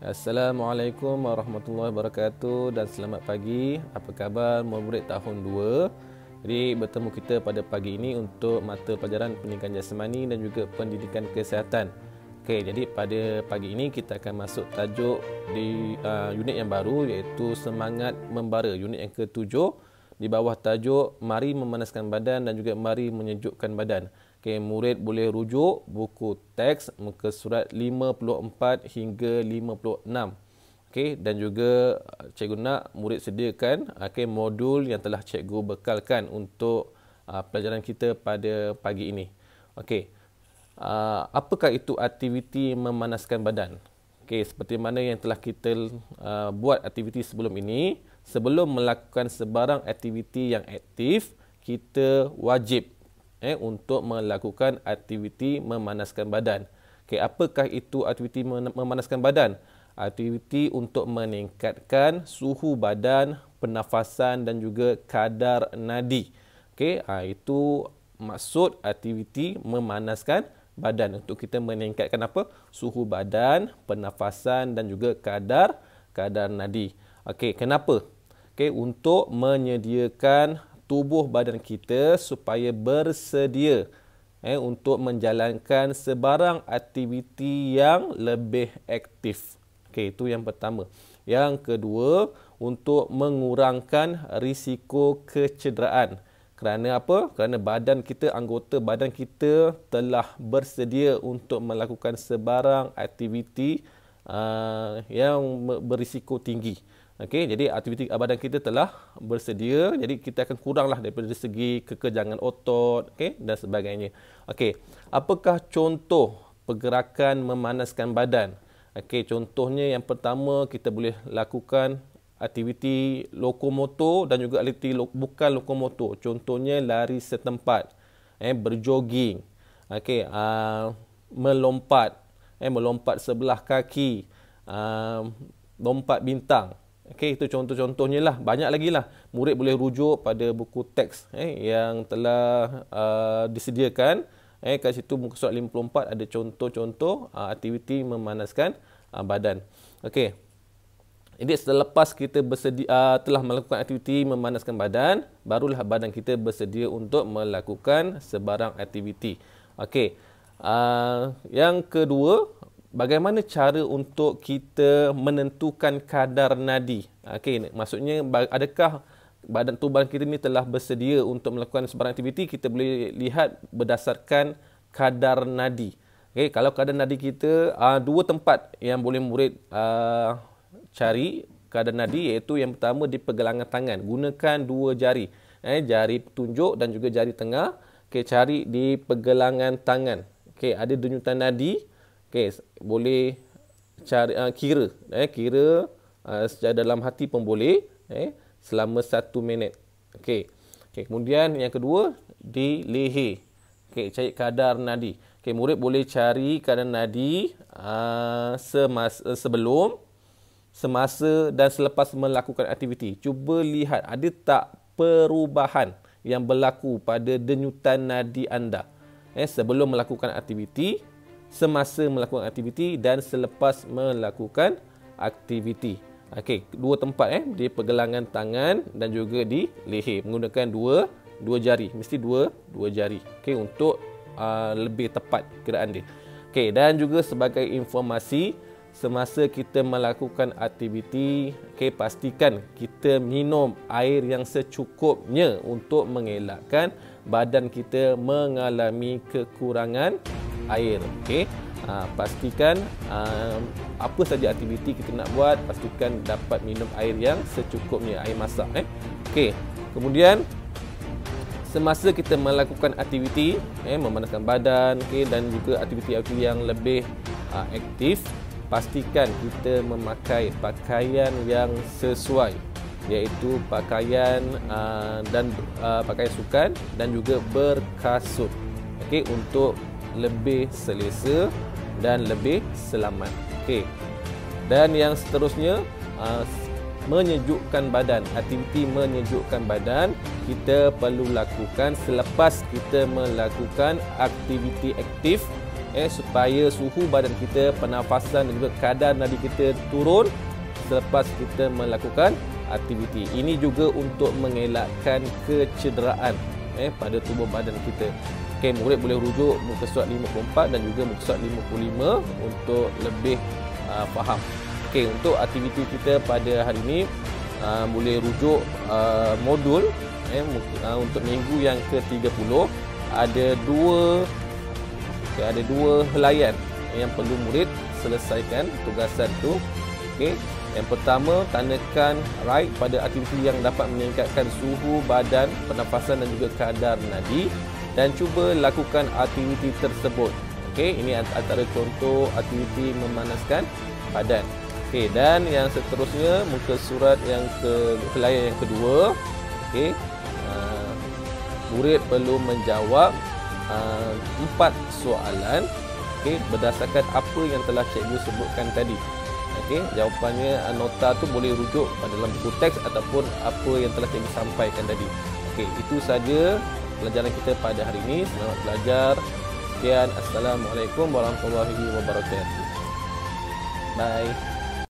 Assalamualaikum warahmatullahi wabarakatuh dan selamat pagi. Apa khabar murid tahun 2? Jadi bertemu kita pada pagi ini untuk mata pelajaran pendidikan jasmani dan juga pendidikan kesihatan. Okey, jadi pada pagi ini kita akan masuk tajuk di unit yang baru iaitu semangat membara, unit yang ke-7 di bawah tajuk mari memanaskan badan dan juga mari menyejukkan badan. Okey, murid boleh rujuk buku teks muka surat 54 hingga 56. Okey, dan juga cikgu nak murid sediakan modul yang telah cikgu bekalkan untuk pelajaran kita pada pagi ini. Okey. Apakah itu aktiviti memanaskan badan? Okey, seperti mana yang telah kita buat aktiviti sebelum ini, sebelum melakukan sebarang aktiviti yang aktif, kita wajib untuk melakukan aktiviti memanaskan badan. Okey, apakah itu aktiviti memanaskan badan? Aktiviti untuk meningkatkan suhu badan, pernafasan dan juga kadar nadi. Okey, itu maksud aktiviti memanaskan badan, untuk kita meningkatkan apa? Suhu badan, pernafasan dan juga kadar nadi. Okey, kenapa? Okey, untuk menyediakan tubuh badan kita supaya bersedia untuk menjalankan sebarang aktiviti yang lebih aktif. Okey, itu yang pertama. Yang kedua, untuk mengurangkan risiko kecederaan. Kerana apa? Kerana badan kita, anggota badan kita telah bersedia untuk melakukan sebarang aktiviti yang berisiko tinggi. Okey, jadi aktiviti badan kita telah bersedia, jadi kita akan kuranglah daripada segi kekejangan otot, okey, dan sebagainya. Okey, apakah contoh pergerakan memanaskan badan? Okey, contohnya yang pertama kita boleh lakukan aktiviti lokomotor dan juga aktiviti bukan lokomotor. Contohnya lari setempat, berjoging, okey, melompat, melompat sebelah kaki, lompat bintang. Okey, itu contoh-contohnya lah. Banyak lagi lah. Murid boleh rujuk pada buku teks yang telah disediakan. Kat situ muka surat 54 ada contoh-contoh aktiviti memanaskan badan. Okey. Jadi selepas kita telah melakukan aktiviti memanaskan badan, barulah badan kita bersedia untuk melakukan sebarang aktiviti. Okey. Yang kedua, bagaimana cara untuk kita menentukan kadar nadi? Okey, maksudnya adakah badan tubuh kita ni telah bersedia untuk melakukan sebarang aktiviti? Kita boleh lihat berdasarkan kadar nadi. Okey, kalau kadar nadi kita, dua tempat yang boleh murid cari kadar nadi, iaitu yang pertama di pergelangan tangan. Gunakan dua jari, jari tunjuk dan juga jari tengah. Okey, cari di pergelangan tangan. Okey, ada denyutan nadi. Okey, boleh cari kira secara dalam hati pun boleh selama 1 minit. Okey. Kemudian yang kedua di leher. Okey, cari kadar nadi. Okey, murid boleh cari kadar nadi sebelum, semasa dan selepas melakukan aktiviti. Cuba lihat ada tak perubahan yang berlaku pada denyutan nadi anda sebelum melakukan aktiviti, semasa melakukan aktiviti dan selepas melakukan aktiviti. Okey, dua tempat di pergelangan tangan dan juga di leher, menggunakan dua jari, mesti dua jari. Okey, untuk lebih tepat kiraan dia. Okey, dan juga sebagai informasi, semasa kita melakukan aktiviti, pastikan kita minum air yang secukupnya untuk mengelakkan badan kita mengalami kekurangan air. Okey, pastikan apa saja aktiviti kita nak buat, pastikan dapat minum air yang secukupnya, air masak. Okey, kemudian semasa kita melakukan aktiviti memanaskan badan, dan juga aktiviti-aktiviti yang lebih aktif, pastikan kita memakai pakaian yang sesuai, iaitu pakaian dan pakaian sukan dan juga berkasut. Okey, untuk lebih selesa dan lebih selamat. Okey. Dan yang seterusnya, menyejukkan badan. Aktiviti menyejukkan badan kita perlu lakukan selepas kita melakukan aktiviti aktif supaya suhu badan kita, pernafasan dan juga kadar nadi kita turun selepas kita melakukan aktiviti. Ini juga untuk mengelakkan kecederaan pada tubuh badan kita. Okey, murid boleh rujuk muka surat 54 dan juga muka surat 55 untuk lebih faham. Okey, untuk aktiviti kita pada hari ini boleh rujuk modul untuk minggu yang ke-30. Ada dua helaian yang perlu murid selesaikan tugasan tu. Okey, yang pertama, tandakan right pada aktiviti yang dapat meningkatkan suhu badan, pernafasan dan juga kadar nadi, dan cuba lakukan aktiviti tersebut. Okey, ini antara contoh aktiviti memanaskan badan. Okey, dan yang seterusnya muka surat yang helaian yang kedua. Okey, murid perlu menjawab 4 soalan berdasarkan apa yang telah cikgu sebutkan tadi. Okey, jawapannya nota tu boleh rujuk pada dalam buku teks ataupun apa yang telah cikgu sampaikan tadi. Okey, itu saja pelajaran kita pada hari ini. Selamat belajar. Sekian, Assalamualaikum warahmatullahi wabarakatuh. Bye.